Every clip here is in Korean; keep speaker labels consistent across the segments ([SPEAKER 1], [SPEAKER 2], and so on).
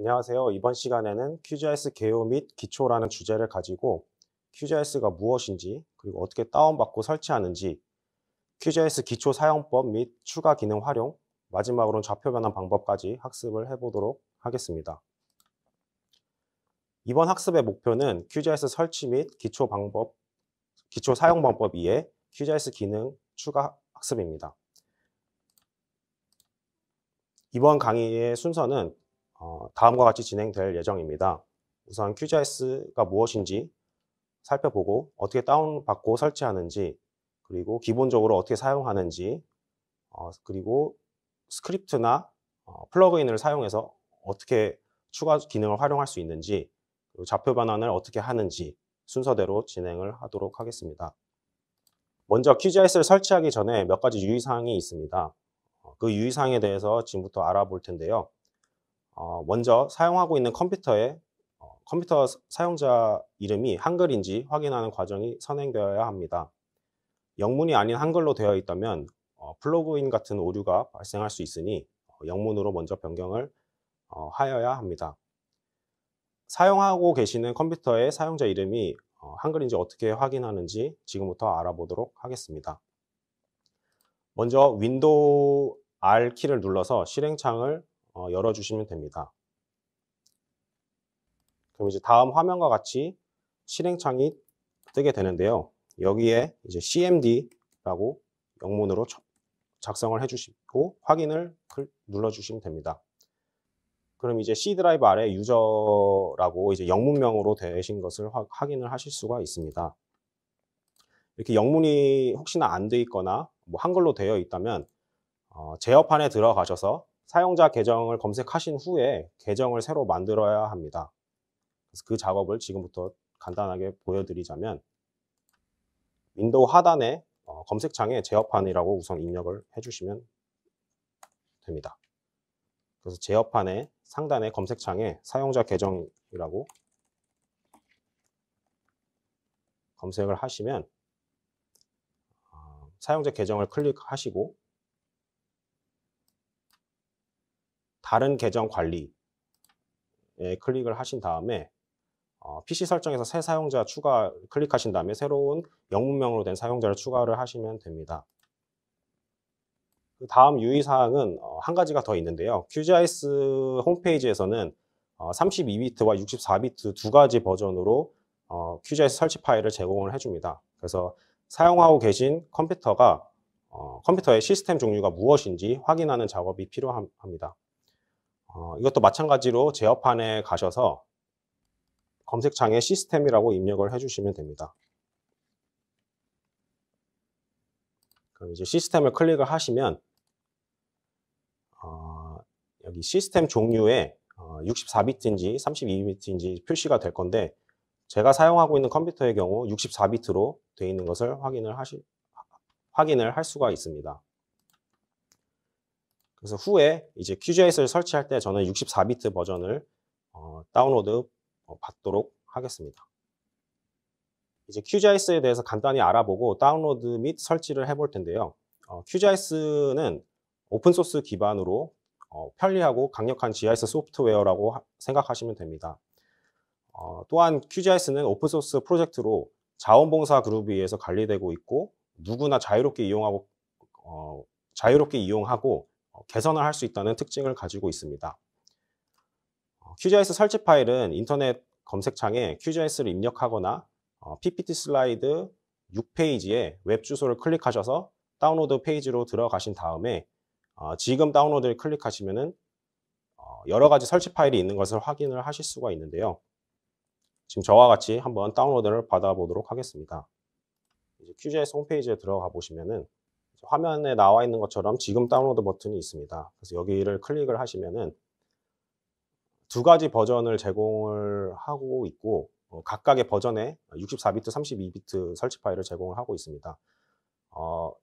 [SPEAKER 1] 안녕하세요. 이번 시간에는 QGIS 개요 및 기초라는 주제를 가지고 QGIS가 무엇인지, 그리고 어떻게 다운받고 설치하는지, QGIS 기초 사용법 및 추가 기능 활용, 마지막으로는 좌표 변환 방법까지 학습을 해보도록 하겠습니다. 이번 학습의 목표는 QGIS 설치 및 기초 사용 방법 이에 QGIS 기능 추가 학습입니다. 이번 강의의 순서는 다음과 같이 진행될 예정입니다. 우선 QGIS가 무엇인지 살펴보고 어떻게 다운받고 설치하는지, 그리고 기본적으로 어떻게 사용하는지, 그리고 스크립트나 플러그인을 사용해서 어떻게 추가 기능을 활용할 수 있는지, 그리고 좌표 변환을 어떻게 하는지 순서대로 진행을 하도록 하겠습니다. 먼저 QGIS를 설치하기 전에 몇 가지 유의사항이 있습니다. 그 유의사항에 대해서 지금부터 알아볼 텐데요. 먼저 사용하고 있는 컴퓨터 사용자 이름이 한글인지 확인하는 과정이 선행되어야 합니다. 영문이 아닌 한글로 되어 있다면 플러그인 같은 오류가 발생할 수 있으니 영문으로 먼저 변경을 하여야 합니다. 사용하고 계시는 컴퓨터의 사용자 이름이 한글인지 어떻게 확인하는지 지금부터 알아보도록 하겠습니다. 먼저 윈도우 R 키를 눌러서 실행창을 열어주시면 됩니다. 그럼 이제 다음 화면과 같이 실행창이 뜨게 되는데요. 여기에 이제 cmd라고 영문으로 작성을 해주시고 확인을 눌러주시면 됩니다. 그럼 이제 C 드라이브 아래 유저라고 이제 영문명으로 되신 것을 확인을 하실 수가 있습니다. 이렇게 영문이 혹시나 안 돼 있거나 뭐 한글로 되어 있다면 제어판에 들어가셔서 사용자 계정을 검색하신 후에 계정을 새로 만들어야 합니다. 그래서 그 작업을 지금부터 간단하게 보여드리자면 윈도우 하단에 검색창에 제어판이라고 우선 입력을 해주시면 됩니다. 그래서 제어판의 상단의 검색창에 사용자 계정이라고 검색을 하시면 사용자 계정을 클릭하시고 다른 계정 관리에 클릭을 하신 다음에 PC 설정에서 새 사용자 추가 클릭하신 다음에 새로운 영문명으로 된 사용자를 추가를 하시면 됩니다. 그 다음 유의사항은 한 가지가 더 있는데요. QGIS 홈페이지에서는 32비트와 64비트 두 가지 버전으로 QGIS 설치 파일을 제공을 해줍니다. 그래서 사용하고 계신 컴퓨터의 시스템 종류가 무엇인지 확인하는 작업이 필요합니다. 이것도 마찬가지로 제어판에 가셔서 검색창에 시스템이라고 입력을 해주시면 됩니다. 그럼 이제 시스템을 클릭을 하시면 여기 시스템 종류에 64비트인지 32비트인지 표시가 될 건데 제가 사용하고 있는 컴퓨터의 경우 64비트로 되어 있는 것을 확인을 할 수가 있습니다. 그래서 후에 이제 QGIS를 설치할 때 저는 64비트 버전을 다운로드 받도록 하겠습니다. 이제 QGIS에 대해서 간단히 알아보고 다운로드 및 설치를 해볼 텐데요. QGIS는 오픈소스 기반으로 편리하고 강력한 GIS 소프트웨어라고 생각하시면 됩니다. 또한 QGIS는 오픈소스 프로젝트로 자원봉사 그룹에 의해서 관리되고 있고 누구나 자유롭게 이용하고 개선을 할 수 있다는 특징을 가지고 있습니다. QGIS 설치 파일은 인터넷 검색창에 QGIS를 입력하거나 PPT 슬라이드 6페이지에 웹 주소를 클릭하셔서 다운로드 페이지로 들어가신 다음에 지금 다운로드를 클릭하시면은 여러 가지 설치 파일이 있는 것을 확인을 하실 수가 있는데요. 지금 저와 같이 한번 다운로드를 받아보도록 하겠습니다. 이제 QGIS 홈페이지에 들어가 보시면은 화면에 나와 있는 것처럼 지금 다운로드 버튼이 있습니다. 그래서 여기를 클릭을 하시면은 두 가지 버전을 제공을 하고 있고 각각의 버전에 64비트, 32비트 설치 파일을 제공을 하고 있습니다.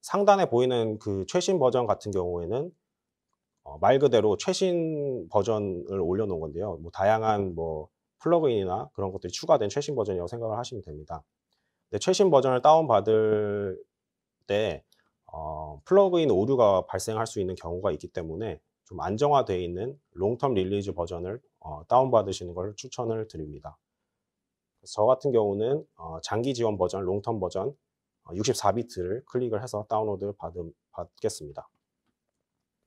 [SPEAKER 1] 상단에 보이는 그 최신 버전 같은 경우에는 말 그대로 최신 버전을 올려놓은 건데요. 뭐 다양한 플러그인이나 그런 것들이 추가된 최신 버전이라고 생각을 하시면 됩니다. 근데 최신 버전을 다운받을 때 플러그인 오류가 발생할 수 있는 경우가 있기 때문에 좀 안정화되어 있는 롱텀 릴리즈 버전을 다운받으시는 걸 추천을 드립니다. 저 같은 경우는 장기 지원 버전, 롱텀 버전 64비트를 클릭을 해서 다운로드 받겠습니다.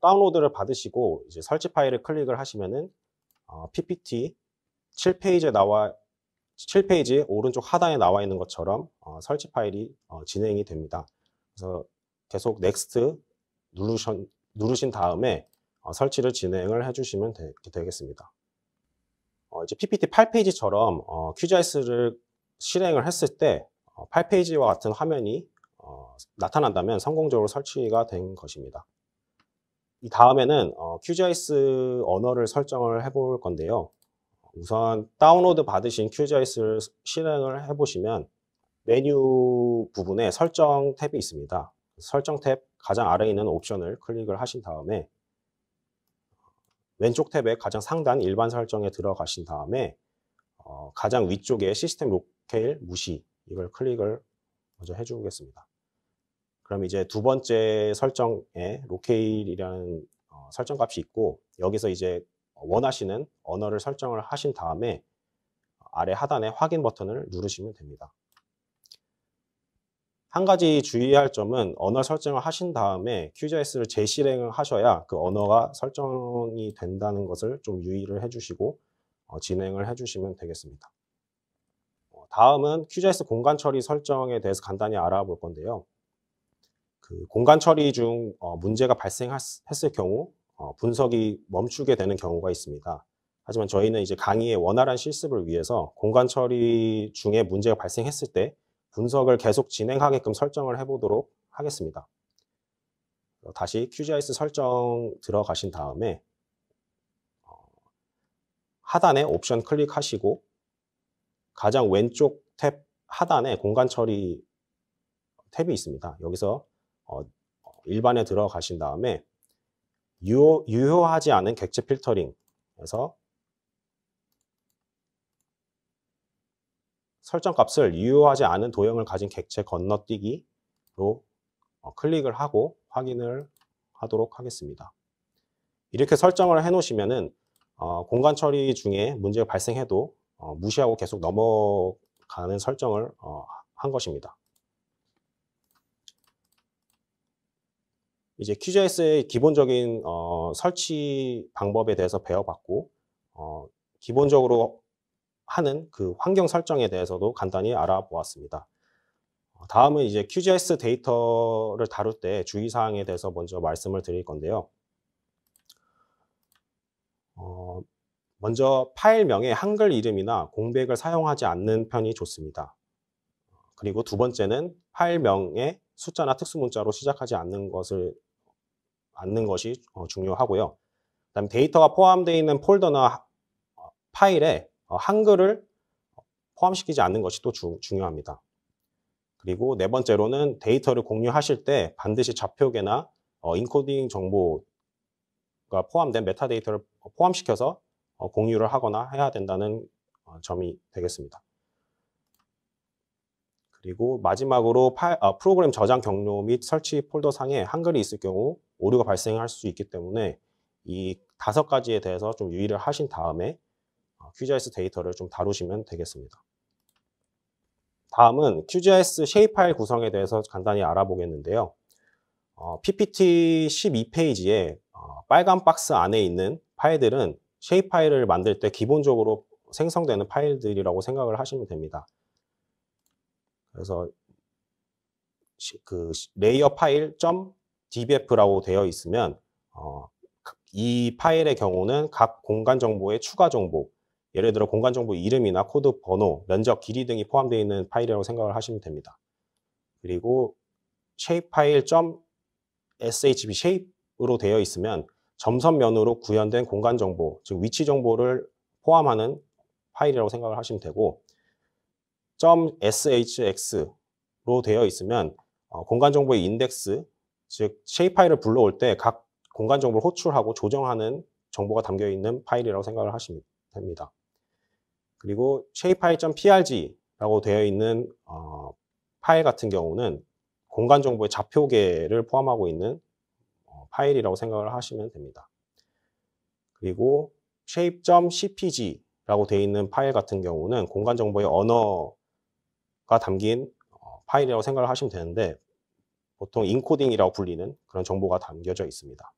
[SPEAKER 1] 다운로드를 받으시고 이제 설치 파일을 클릭을 하시면은 PPT 7페이지 오른쪽 하단에 나와 있는 것처럼 설치 파일이 진행이 됩니다. 그래서 계속 넥스트 누르신 다음에 설치를 진행을 해주시면 되겠습니다. 이제 PPT 8페이지처럼 QGIS를 실행을 했을 때 8페이지와 같은 화면이 나타난다면 성공적으로 설치가 된 것입니다. 이 다음에는 QGIS 언어를 설정을 해볼 건데요. 우선 다운로드 받으신 QGIS를 실행을 해보시면 메뉴 부분에 설정 탭이 있습니다. 설정 탭 가장 아래에 있는 옵션을 클릭을 하신 다음에 왼쪽 탭의 가장 상단 일반 설정에 들어가신 다음에 가장 위쪽에 시스템 로케일 무시 이걸 클릭을 먼저 해주겠습니다. 그럼 이제 두 번째 설정에 로케일이라는 설정 값이 있고 여기서 이제 원하시는 언어를 설정을 하신 다음에 아래 하단에 확인 버튼을 누르시면 됩니다. 한 가지 주의할 점은 언어 설정을 하신 다음에 QGIS를 재실행을 하셔야 그 언어가 설정이 된다는 것을 좀 유의를 해주시고 진행을 해주시면 되겠습니다. 다음은 QGIS 공간 처리 설정에 대해서 간단히 알아볼 건데요. 그 공간 처리 중 문제가 발생했을 경우 분석이 멈추게 되는 경우가 있습니다. 하지만 저희는 이제 강의의 원활한 실습을 위해서 공간 처리 중에 문제가 발생했을 때 분석을 계속 진행하게끔 설정을 해보도록 하겠습니다. 다시 QGIS 설정 들어가신 다음에 하단에 옵션 클릭하시고 가장 왼쪽 탭 하단에 공간 처리 탭이 있습니다. 여기서 일반에 들어가신 다음에 유효하지 않은 객체 필터링에서 설정 값을 유효하지 않은 도형을 가진 객체 건너뛰기로 클릭을 하고 확인을 하도록 하겠습니다. 이렇게 설정을 해 놓으시면은 공간 처리 중에 문제가 발생해도 무시하고 계속 넘어가는 설정을 한 것입니다. 이제 QGIS의 기본적인 설치 방법에 대해서 배워봤고 기본적으로 하는 그 환경 설정에 대해서도 간단히 알아보았습니다. 다음은 이제 QGIS 데이터를 다룰 때 주의사항에 대해서 먼저 말씀을 드릴 건데요. 먼저 파일명에 한글 이름이나 공백을 사용하지 않는 편이 좋습니다. 그리고 두 번째는 파일명에 숫자나 특수문자로 시작하지 않는 것이 중요하고요. 그다음에 데이터가 포함되어 있는 폴더나 파일에 한글을 포함시키지 않는 것이 또 중요합니다. 그리고 네 번째로는 데이터를 공유하실 때 반드시 좌표계나 인코딩 정보가 포함된 메타데이터를 포함시켜서 공유를 하거나 해야 된다는 점이 되겠습니다. 그리고 마지막으로 프로그램 저장 경로 및 설치 폴더 상에 한글이 있을 경우 오류가 발생할 수 있기 때문에 이 5가지에 대해서 좀 유의를 하신 다음에 QGIS 데이터를 좀 다루시면 되겠습니다. 다음은 QGIS 쉐입 파일 구성에 대해서 간단히 알아보겠는데요. PPT 12페이지에 빨간 박스 안에 있는 파일들은 쉐입 파일을 만들 때 기본적으로 생성되는 파일들이라고 생각을 하시면 됩니다. 그래서 그 레이어 파일 .dbf라고 되어 있으면 이 파일의 경우는 각 공간 정보의 추가 정보, 예를 들어 공간 정보 이름이나 코드 번호, 면적, 길이 등이 포함되어 있는 파일이라고 생각을 하시면 됩니다. 그리고 shape 파일 .shb shape으로 되어 있으면 점선면으로 구현된 공간 정보, 즉 위치 정보를 포함하는 파일이라고 생각을 하시면 되고 .shx로 되어 있으면 공간 정보의 인덱스, 즉 shape 파일을 불러올 때 각 공간 정보를 호출하고 조정하는 정보가 담겨 있는 파일이라고 생각을 하시면 됩니다. 그리고 shapefile.prg라고 되어 있는 파일 같은 경우는 공간 정보의 좌표계를 포함하고 있는 파일이라고 생각을 하시면 됩니다. 그리고 shape.cpg라고 되어 있는 파일 같은 경우는 공간 정보의 언어가 담긴 파일이라고 생각을 하시면 되는데 보통 인코딩이라고 불리는 그런 정보가 담겨져 있습니다.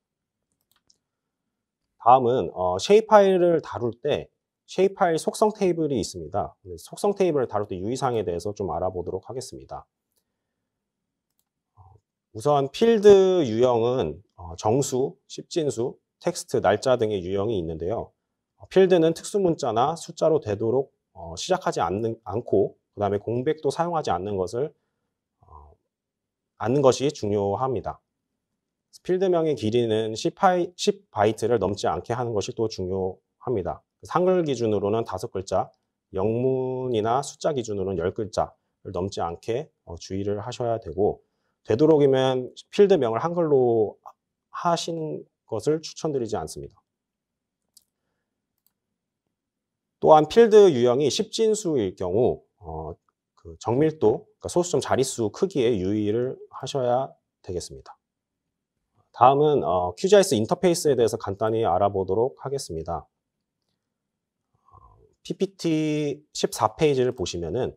[SPEAKER 1] 다음은 shape 파일을 다룰 때 shape 파일 속성 테이블이 있습니다. 속성 테이블을 다룰 때 유의사항에 대해서 좀 알아보도록 하겠습니다. 우선 필드 유형은 정수, 십진수, 텍스트, 날짜 등의 유형이 있는데요. 필드는 특수 문자나 숫자로 되도록 시작하지 않고 그 다음에 공백도 사용하지 않는 것이 중요합니다. 필드명의 길이는 10바이트를 넘지 않게 하는 것이 또 중요합니다. 한글 기준으로는 5글자, 영문이나 숫자 기준으로는 10글자를 넘지 않게 주의를 하셔야 되고 되도록이면 필드명을 한글로 하신 것을 추천드리지 않습니다. 또한 필드 유형이 십진수일 경우 그 정밀도, 그러니까 소수점 자릿수 크기에 유의를 하셔야 되겠습니다. 다음은 QGIS 인터페이스에 대해서 간단히 알아보도록 하겠습니다. PPT 14페이지를 보시면은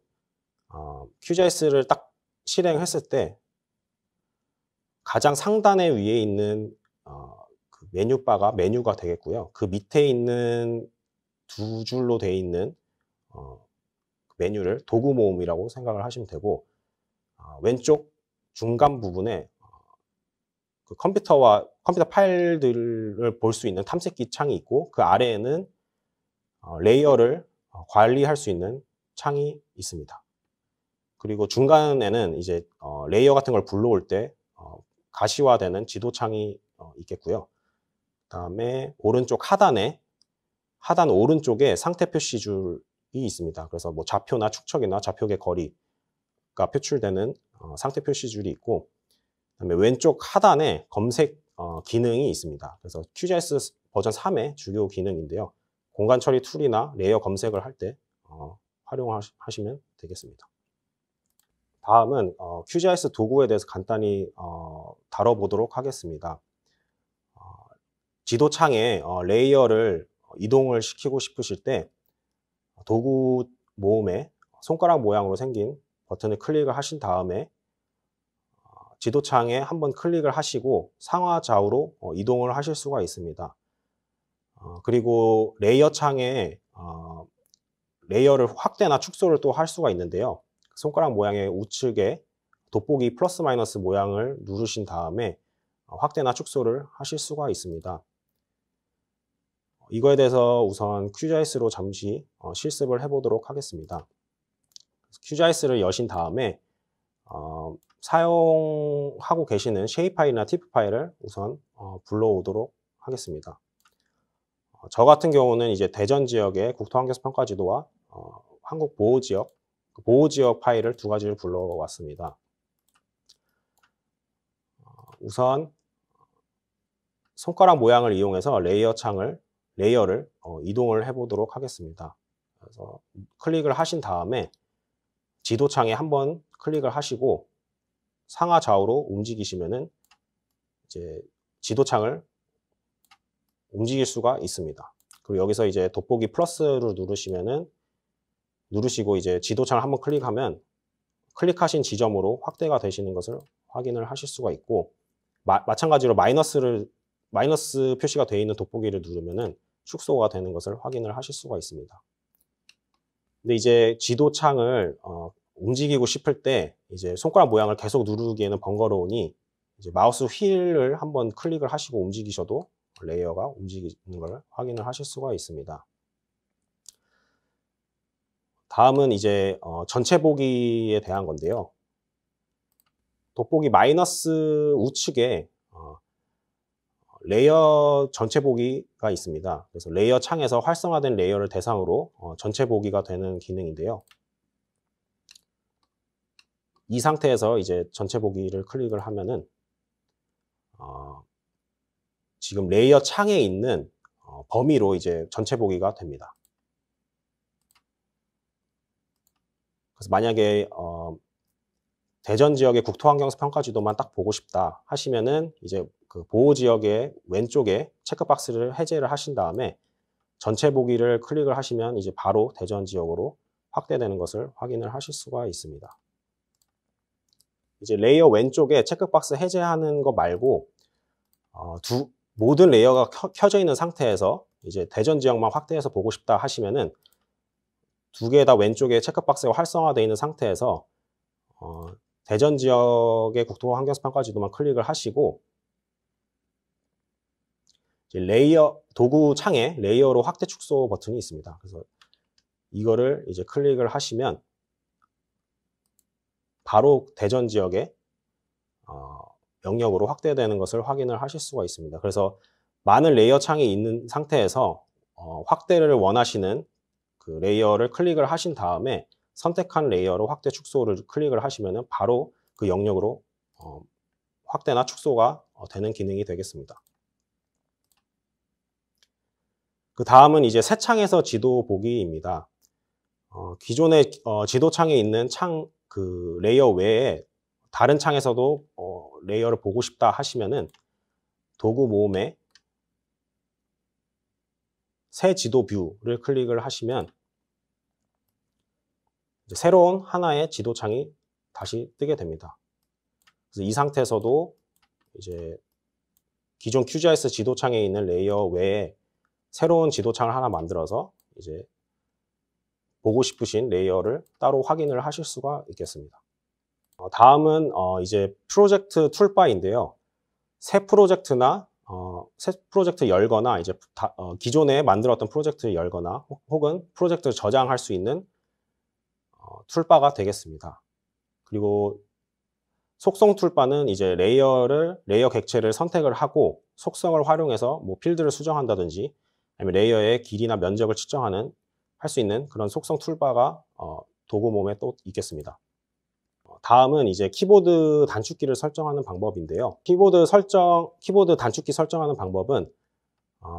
[SPEAKER 1] QGIS를 딱 실행했을 때 가장 상단에 위에 있는 그 메뉴바가 메뉴가 되겠고요. 그 밑에 있는 두 줄로 되어 있는 메뉴를 도구 모음이라고 생각을 하시면 되고 왼쪽 중간 부분에 그 컴퓨터 파일들을 볼 수 있는 탐색기 창이 있고 그 아래에는 레이어를 관리할 수 있는 창이 있습니다. 그리고 중간에는 이제 레이어 같은 걸 불러올 때 가시화되는 지도창이 있겠고요. 그다음에 오른쪽 하단 오른쪽에 상태 표시줄이 있습니다. 그래서 뭐 좌표나 축척이나 좌표계 거리가 표출되는 상태 표시줄이 있고 그다음에 왼쪽 하단에 검색 기능이 있습니다. 그래서 QGIS 버전 3의 주요 기능인데요. 공간 처리 툴이나 레이어 검색을 할 때 활용하시면 되겠습니다. 다음은 QGIS 도구에 대해서 간단히 다뤄보도록 하겠습니다. 지도창에 레이어를 이동을 시키고 싶으실 때 도구 모음에 손가락 모양으로 생긴 버튼을 클릭을 하신 다음에 지도창에 한번 클릭을 하시고 상하 좌우로 이동을 하실 수가 있습니다. 그리고 레이어 창에 레이어를 확대나 축소를 또 할 수가 있는데요. 손가락 모양의 우측에 돋보기 플러스 마이너스 모양을 누르신 다음에 확대나 축소를 하실 수가 있습니다. 이거에 대해서 우선 QGIS로 잠시 실습을 해보도록 하겠습니다. QGIS를 여신 다음에 사용하고 계시는 쉐입 파일이나 TIFF 파일을 우선 불러오도록 하겠습니다. 저 같은 경우는 이제 대전 지역의 국토환경평가지도와 한국 보호지역, 보호지역 파일을 두 가지를 불러왔습니다. 우선 손가락 모양을 이용해서 레이어를 이동을 해보도록 하겠습니다. 그래서 클릭을 하신 다음에 지도창에 한번 클릭을 하시고 상하 좌우로 움직이시면은 이제 지도창을 움직일 수가 있습니다. 그리고 여기서 이제 돋보기 플러스를 누르시고 이제 지도창을 한번 클릭하면 클릭하신 지점으로 확대가 되시는 것을 확인을 하실 수가 있고 마찬가지로 마이너스 표시가 되어 있는 돋보기를 누르면은 축소가 되는 것을 확인을 하실 수가 있습니다. 근데 이제 지도창을 움직이고 싶을 때 이제 손가락 모양을 계속 누르기에는 번거로우니 이제 마우스 휠을 한번 클릭을 하시고 움직이셔도 레이어가 움직이는 걸 확인을 하실 수가 있습니다. 다음은 이제 전체 보기에 대한 건데요. 돋보기 마이너스 우측에 레이어 전체 보기가 있습니다. 그래서 레이어 창에서 활성화된 레이어를 대상으로 전체 보기가 되는 기능인데요. 이 상태에서 이제 전체 보기를 클릭을 하면은 지금 레이어 창에 있는 범위로 이제 전체 보기가 됩니다. 그래서 만약에 대전 지역의 국토환경평가 지도만 딱 보고 싶다 하시면은 이제 그 보호 지역의 왼쪽에 체크박스를 해제를 하신 다음에 전체 보기를 클릭을 하시면 이제 바로 대전 지역으로 확대되는 것을 확인을 하실 수가 있습니다. 이제 레이어 왼쪽에 체크박스 해제하는 거 말고 모든 레이어가 켜져 있는 상태에서 이제 대전 지역만 확대해서 보고 싶다 하시면은 두 개 다 왼쪽에 체크박스가 활성화되어 있는 상태에서 대전 지역의 국토 환경평가 지도만 클릭을 하시고 이제 레이어 도구 창에 레이어로 확대 축소 버튼이 있습니다. 그래서 이거를 이제 클릭을 하시면 바로 대전 지역에 영역으로 확대되는 것을 확인을 하실 수가 있습니다. 그래서 많은 레이어 창이 있는 상태에서 확대를 원하시는 그 레이어를 클릭을 하신 다음에 선택한 레이어로 확대 축소를 클릭을 하시면 바로 그 영역으로 확대나 축소가 되는 기능이 되겠습니다. 그 다음은 이제 새 창에서 지도 보기입니다. 기존의 지도창에 있는 그 레이어 외에 다른 창에서도 레이어를 보고 싶다 하시면은 도구 모음에 새 지도 뷰를 클릭을 하시면 이제 새로운 하나의 지도창이 다시 뜨게 됩니다. 그래서 이 상태에서도 이제 기존 QGIS 지도창에 있는 레이어 외에 새로운 지도창을 하나 만들어서 이제 보고 싶으신 레이어를 따로 확인을 하실 수가 있겠습니다. 다음은 이제 프로젝트 툴바인데요. 새 프로젝트 열거나 이제 기존에 만들었던 프로젝트를 열거나 혹은 프로젝트를 저장할 수 있는 툴바가 되겠습니다. 그리고 속성 툴바는 이제 레이어 객체를 선택을 하고 속성을 활용해서 뭐 필드를 수정한다든지 아니면 레이어의 길이나 면적을 측정하는 할 수 있는 그런 속성 툴바가 도구 모음에 또 있겠습니다. 다음은 이제 키보드 단축키를 설정하는 방법인데요. 키보드 단축키 설정하는 방법은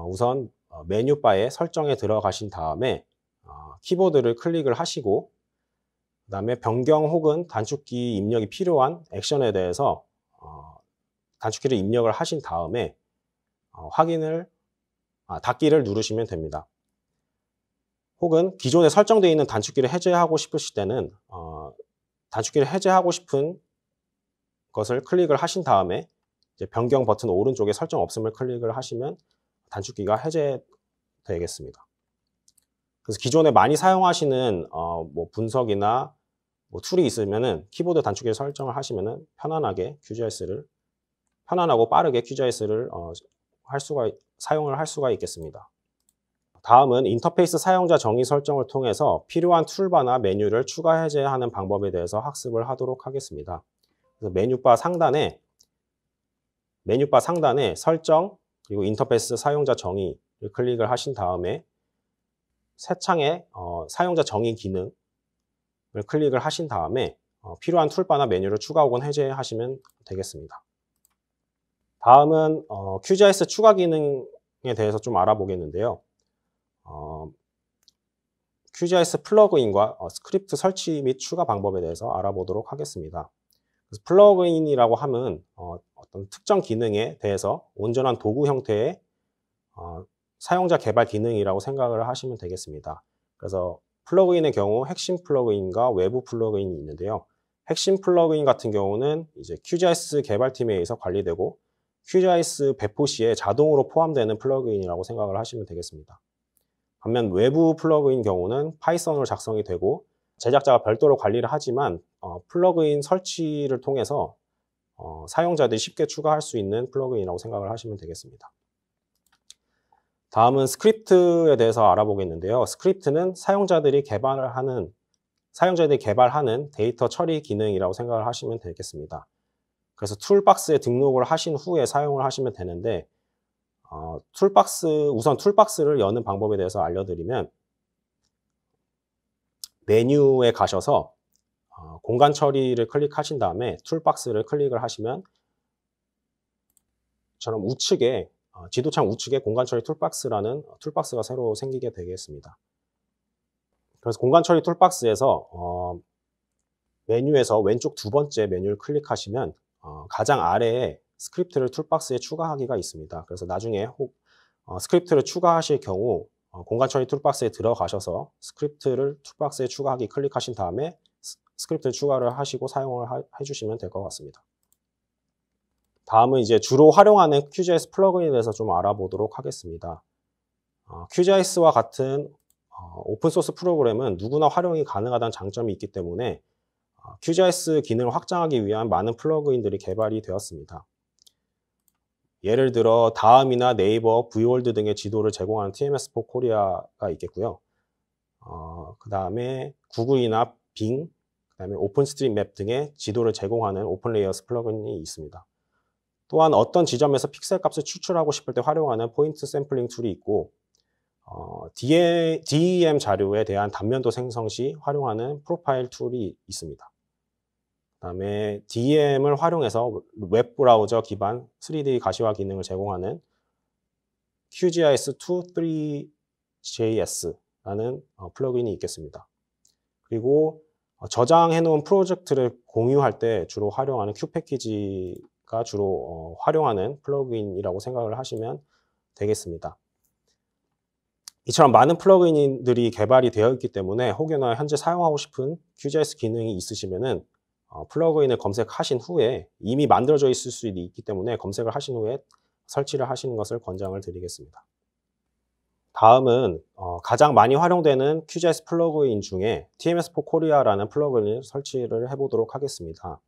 [SPEAKER 1] 우선 메뉴바에 설정에 들어가신 다음에 키보드를 클릭을 하시고 그 다음에 변경 혹은 단축키 입력이 필요한 액션에 대해서 단축키를 입력을 하신 다음에 닫기를 누르시면 됩니다. 혹은 기존에 설정되어 있는 단축키를 해제하고 싶으실 때는 단축키를 해제하고 싶은 것을 클릭을 하신 다음에 이제 변경 버튼 오른쪽에 설정 없음을 클릭을 하시면 단축키가 해제되겠습니다. 그래서 기존에 많이 사용하시는 뭐 분석이나 뭐 툴이 있으면은 키보드 단축키를 설정을 하시면은 편안하고 빠르게 QGIS를 사용을 할 수가 있겠습니다. 다음은 인터페이스 사용자 정의 설정을 통해서 필요한 툴바나 메뉴를 추가 해제하는 방법에 대해서 학습을 하도록 하겠습니다. 그래서 메뉴바 상단에 설정 그리고 인터페이스 사용자 정의를 클릭을 하신 다음에 새 창에 사용자 정의 기능을 클릭을 하신 다음에 필요한 툴바나 메뉴를 추가 혹은 해제하시면 되겠습니다. 다음은 QGIS 추가 기능에 대해서 좀 알아보겠는데요. QGIS 플러그인과 스크립트 설치 및 추가 방법에 대해서 알아보도록 하겠습니다. 그래서 플러그인이라고 하면 어떤 특정 기능에 대해서 온전한 도구 형태의 사용자 개발 기능이라고 생각을 하시면 되겠습니다. 그래서 플러그인의 경우 핵심 플러그인과 외부 플러그인이 있는데요. 핵심 플러그인 같은 경우는 이제 QGIS 개발팀에 의해서 관리되고 QGIS 배포 시에 자동으로 포함되는 플러그인이라고 생각을 하시면 되겠습니다. 반면 외부 플러그인 경우는 파이썬으로 작성이 되고 제작자가 별도로 관리를 하지만 플러그인 설치를 통해서 사용자들이 쉽게 추가할 수 있는 플러그인이라고 생각을 하시면 되겠습니다. 다음은 스크립트에 대해서 알아보겠는데요. 스크립트는 사용자들이 개발하는 데이터 처리 기능이라고 생각을 하시면 되겠습니다. 그래서 툴박스에 등록을 하신 후에 사용을 하시면 되는데 우선 툴박스를 여는 방법에 대해서 알려드리면 메뉴에 가셔서 공간 처리를 클릭하신 다음에 툴박스를 클릭을 하시면 저처럼 지도창 우측에 공간 처리 툴박스라는 툴박스가 새로 생기게 되겠습니다. 그래서 공간 처리 툴박스에서 메뉴에서 왼쪽 두 번째 메뉴를 클릭하시면 가장 아래에 스크립트를 툴박스에 추가하기가 있습니다. 그래서 나중에 스크립트를 추가하실 경우 공간 처리 툴박스에 들어가셔서 스크립트를 툴박스에 추가하기 클릭하신 다음에 스크립트 추가를 하시고 사용을 해주시면 될 것 같습니다. 다음은 이제 주로 활용하는 QGIS 플러그인에 대해서 좀 알아보도록 하겠습니다. QGIS와 같은 오픈소스 프로그램은 누구나 활용이 가능하다는 장점이 있기 때문에 QGIS 기능을 확장하기 위한 많은 플러그인들이 개발이 되었습니다. 예를 들어 다음이나 네이버, V월드 등의 지도를 제공하는 TMS4 코리아가 있겠고요. 그 다음에 구글이나 빙, 그 다음에 오픈스트리트맵 등의 지도를 제공하는 오픈레이어스 플러그인이 있습니다. 또한 어떤 지점에서 픽셀 값을 추출하고 싶을 때 활용하는 포인트 샘플링 툴이 있고 DEM 자료에 대한 단면도 생성 시 활용하는 프로파일 툴이 있습니다. 그 다음에 DEM을 활용해서 웹브라우저 기반 3D 가시화 기능을 제공하는 QGIS23JS라는 플러그인이 있겠습니다. 그리고 저장해 놓은 프로젝트를 공유할 때 주로 활용하는 Q패키지가 주로 활용하는 플러그인이라고 생각을 하시면 되겠습니다. 이처럼 많은 플러그인들이 개발이 되어 있기 때문에 혹여나 현재 사용하고 싶은 QGIS 기능이 있으시면은 플러그인을 검색하신 후에 이미 만들어져 있을 수도 있기 때문에 검색을 하신 후에 설치를 하시는 것을 권장을 드리겠습니다. 다음은 가장 많이 활용되는 QGIS 플러그인 중에 TMS4 코리아라는 플러그인을 설치를 해보도록 하겠습니다.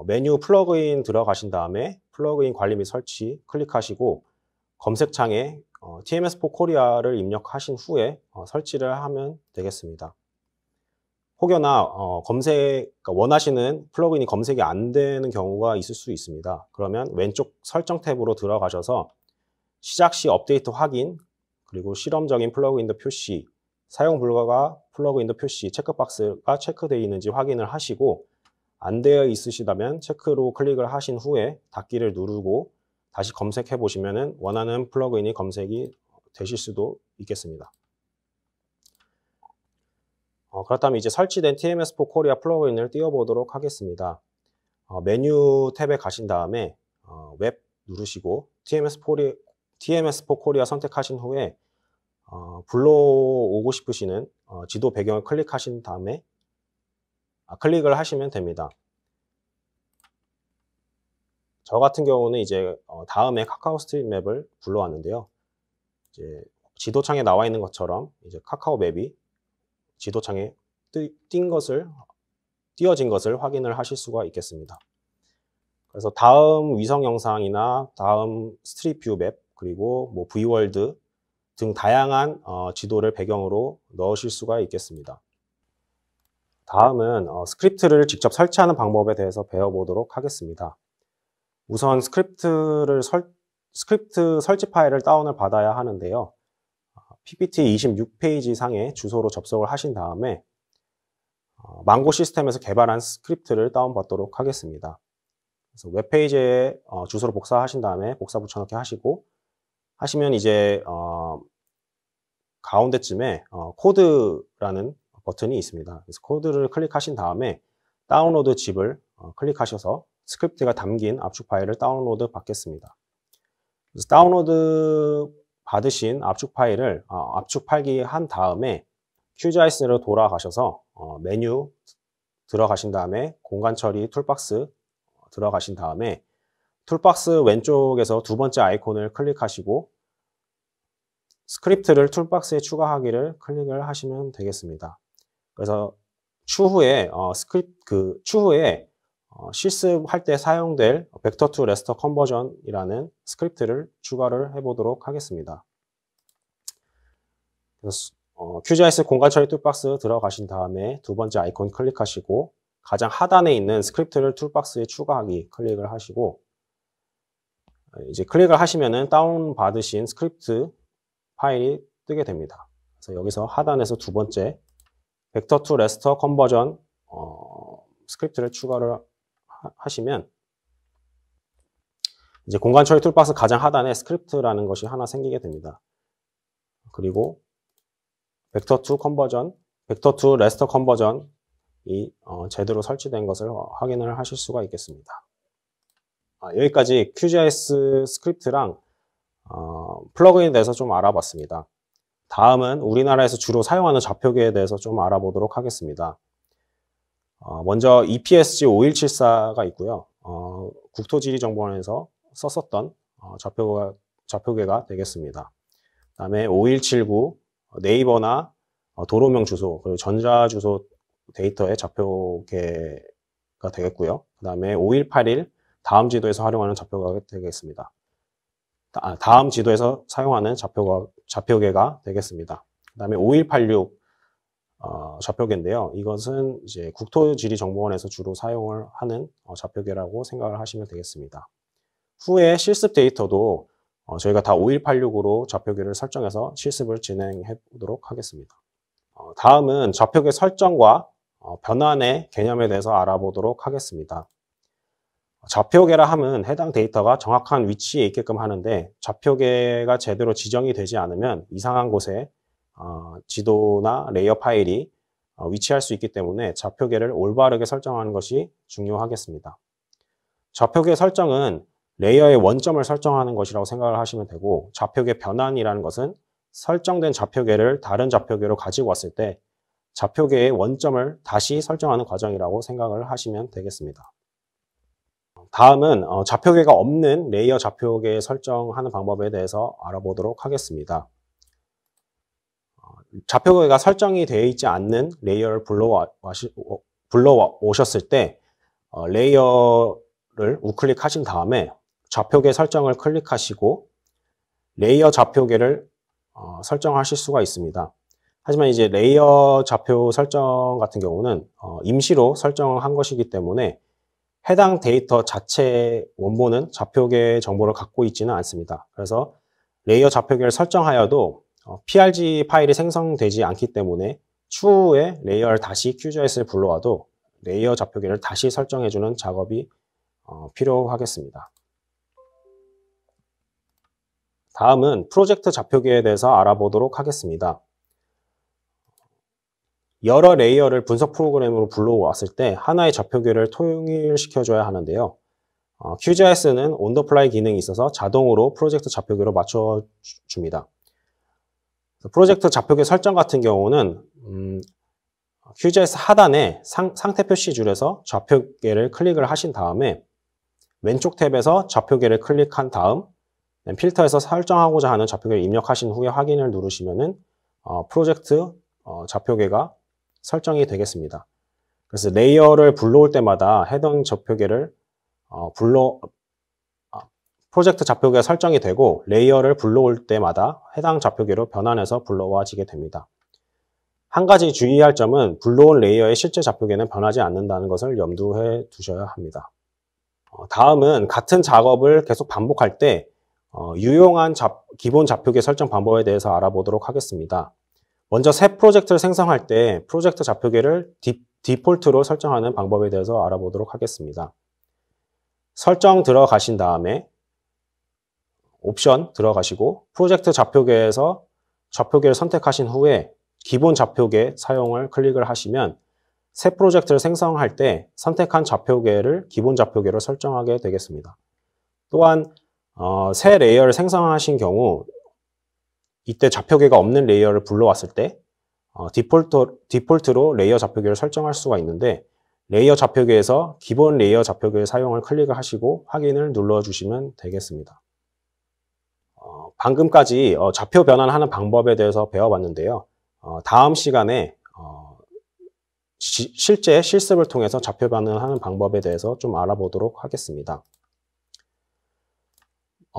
[SPEAKER 1] 메뉴 플러그인 들어가신 다음에 플러그인 관리 및 설치 클릭하시고 검색창에 TMS4 코리아를 입력하신 후에 설치를 하면 되겠습니다. 혹여나 원하시는 플러그인이 검색이 안 되는 경우가 있을 수 있습니다. 그러면 왼쪽 설정 탭으로 들어가셔서 시작 시 업데이트 확인, 그리고 실험적인 플러그인도 표시, 사용 불가 플러그인도 표시, 체크박스가 체크되어 있는지 확인을 하시고 안 되어 있으시다면 체크로 클릭을 하신 후에 닫기를 누르고 다시 검색해 보시면 원하는 플러그인이 검색이 되실 수도 있겠습니다. 그렇다면 이제 설치된 TMS4 코리아 플러그인을 띄워보도록 하겠습니다. 메뉴 탭에 가신 다음에 웹 누르시고 TMS4 코리아 선택하신 후에 불러오고 싶으시는 지도 배경을 클릭하신 다음에 클릭을 하시면 됩니다. 저 같은 경우는 이제 다음에 카카오 스트리트 맵을 불러왔는데요. 이제 지도창에 나와 있는 것처럼 이제 카카오 맵이 지도창에 띄어진 것을 확인을 하실 수가 있겠습니다. 그래서 다음 위성 영상이나 다음 스트리트 뷰 맵, 그리고 뭐 V월드 등 다양한 지도를 배경으로 넣으실 수가 있겠습니다. 다음은 스크립트를 직접 설치하는 방법에 대해서 배워보도록 하겠습니다. 우선 스크립트 설치 파일을 다운을 받아야 하는데요. PPT 26페이지 상의 주소로 접속을 하신 다음에 망고 시스템에서 개발한 스크립트를 다운받도록 하겠습니다. 그래서 웹페이지에 주소를 복사하신 다음에 복사 붙여넣기 하시면 이제 가운데쯤에 코드라는 버튼이 있습니다. 그래서 코드를 클릭하신 다음에 다운로드 짚을 클릭하셔서 스크립트가 담긴 압축 파일을 다운로드 받겠습니다. 그래서 다운로드 받으신 압축 파일을 압축 팔기한 다음에 QGIS로 돌아가셔서 메뉴 들어가신 다음에 공간 처리 툴박스 들어가신 다음에 툴박스 왼쪽에서 두 번째 아이콘을 클릭하시고 스크립트를 툴박스에 추가하기를 클릭을 하시면 되겠습니다. 그래서 추후에 실습할 때 사용될 벡터 투 레스터 컨버전이라는 스크립트를 추가를 해보도록 하겠습니다. 그래서 QGIS 공간 처리 툴박스 들어가신 다음에 두 번째 아이콘 클릭하시고 가장 하단에 있는 스크립트를 툴박스에 추가하기 클릭을 하시고 이제 클릭을 하시면은 다운 받으신 스크립트 파일이 뜨게 됩니다. 그래서 여기서 하단에서 두 번째 벡터 투 레스터 컨버전 스크립트를 추가를 하시면 이제 공간 처리 툴박스 가장 하단에 스크립트라는 것이 하나 생기게 됩니다. 그리고 벡터 투 레스터 컨버전이 제대로 설치된 것을 확인을 하실 수가 있겠습니다. 여기까지 QGIS 스크립트랑 플러그인에 대해서 좀 알아봤습니다. 다음은 우리나라에서 주로 사용하는 좌표계에 대해서 좀 알아보도록 하겠습니다. 먼저 EPSG5174가 있고요. 국토지리정보원에서 썼었던 좌표계가 되겠습니다. 그 다음에 5179 네이버나 도로명 주소, 그리고 전자주소 데이터의 좌표계가 되겠고요. 그 다음에 5181 다음 지도에서 활용하는 좌표가 되겠습니다. 다음 지도에서 사용하는 좌표계가 되겠습니다. 그 다음에 5186 좌표계인데요. 이것은 이제 국토지리정보원에서 주로 사용을 하는 좌표계라고 생각을 하시면 되겠습니다. 후에 실습 데이터도 저희가 다 5186으로 좌표계를 설정해서 실습을 진행해 보도록 하겠습니다. 다음은 좌표계 설정과 변환의 개념에 대해서 알아보도록 하겠습니다. 좌표계라 함은 해당 데이터가 정확한 위치에 있게끔 하는데 좌표계가 제대로 지정이 되지 않으면 이상한 곳에 지도나 레이어 파일이 위치할 수 있기 때문에 좌표계를 올바르게 설정하는 것이 중요하겠습니다. 좌표계 설정은 레이어의 원점을 설정하는 것이라고 생각을 하시면 되고, 좌표계 변환이라는 것은 설정된 좌표계를 다른 좌표계로 가지고 왔을 때 좌표계의 원점을 다시 설정하는 과정이라고 생각을 하시면 되겠습니다. 다음은 좌표계가 없는 레이어 좌표계 설정하는 방법에 대해서 알아보도록 하겠습니다. 좌표계가 설정이 되어 있지 않는 레이어를 불러오셨을 때 레이어를 우클릭하신 다음에 좌표계 설정을 클릭하시고 레이어 좌표계를 설정하실 수가 있습니다. 하지만 이제 레이어 좌표 설정 같은 경우는 임시로 설정한 것이기 때문에 해당 데이터 자체 원본은 좌표계 정보를 갖고 있지는 않습니다. 그래서 레이어 좌표계를 설정하여도 PRG 파일이 생성되지 않기 때문에 추후에 레이어를 다시 QGIS에 불러와도 레이어 좌표계를 다시 설정해주는 작업이 필요하겠습니다. 다음은 프로젝트 좌표계에 대해서 알아보도록 하겠습니다. 여러 레이어를 분석 프로그램으로 불러왔을 때 하나의 좌표계를 통일시켜줘야 하는데요. QGIS는 온더플라이 기능이 있어서 자동으로 프로젝트 좌표계로 맞춰줍니다. 프로젝트 좌표계 설정 같은 경우는 QGIS 하단에 상태 표시 줄에서 좌표계를 클릭을 하신 다음에 왼쪽 탭에서 좌표계를 클릭한 다음 필터에서 설정하고자 하는 좌표계를 입력하신 후에 확인을 누르시면은 프로젝트 좌표계가 설정이 되겠습니다. 그래서 레이어를 불러올 때마다 해당 좌표계를 프로젝트 좌표계가 설정이 되고 레이어를 불러올 때마다 해당 좌표계로 변환해서 불러와지게 됩니다. 한 가지 주의할 점은 불러온 레이어의 실제 좌표계는 변하지 않는다는 것을 염두해 두셔야 합니다. 다음은 같은 작업을 계속 반복할 때 유용한 기본 좌표계 설정 방법에 대해서 알아보도록 하겠습니다. 먼저 새 프로젝트를 생성할 때 프로젝트 좌표계를 디폴트로 설정하는 방법에 대해서 알아보도록 하겠습니다. 설정 들어가신 다음에 옵션 들어가시고 프로젝트 좌표계에서 좌표계를 선택하신 후에 기본 좌표계 사용을 클릭을 하시면 새 프로젝트를 생성할 때 선택한 좌표계를 기본 좌표계로 설정하게 되겠습니다. 또한 새 레이어를 생성하신 경우 이때 좌표계가 없는 레이어를 불러왔을 때 디폴트로 레이어 좌표계를 설정할 수가 있는데 레이어 좌표계에서 기본 레이어 좌표계 사용을 클릭을 하시고 확인을 눌러주시면 되겠습니다. 방금까지 좌표 변환하는 방법에 대해서 배워봤는데요. 다음 시간에 실제 실습을 통해서 좌표 변환하는 방법에 대해서 좀 알아보도록 하겠습니다.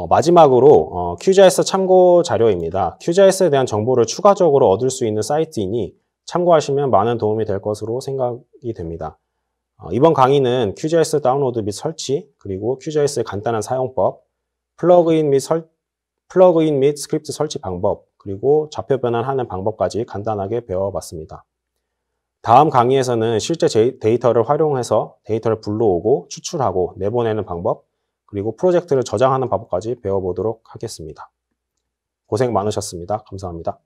[SPEAKER 1] 마지막으로 QGIS 참고 자료입니다. QGIS에 대한 정보를 추가적으로 얻을 수 있는 사이트이니 참고하시면 많은 도움이 될 것으로 생각이 됩니다. 이번 강의는 QGIS 다운로드 및 설치, 그리고 QGIS의 간단한 사용법, 플러그인 및 스크립트 설치 방법, 그리고 좌표 변환하는 방법까지 간단하게 배워봤습니다. 다음 강의에서는 실제 데이터를 활용해서 데이터를 불러오고 추출하고 내보내는 방법, 그리고 프로젝트를 저장하는 방법까지 배워보도록 하겠습니다. 고생 많으셨습니다. 감사합니다.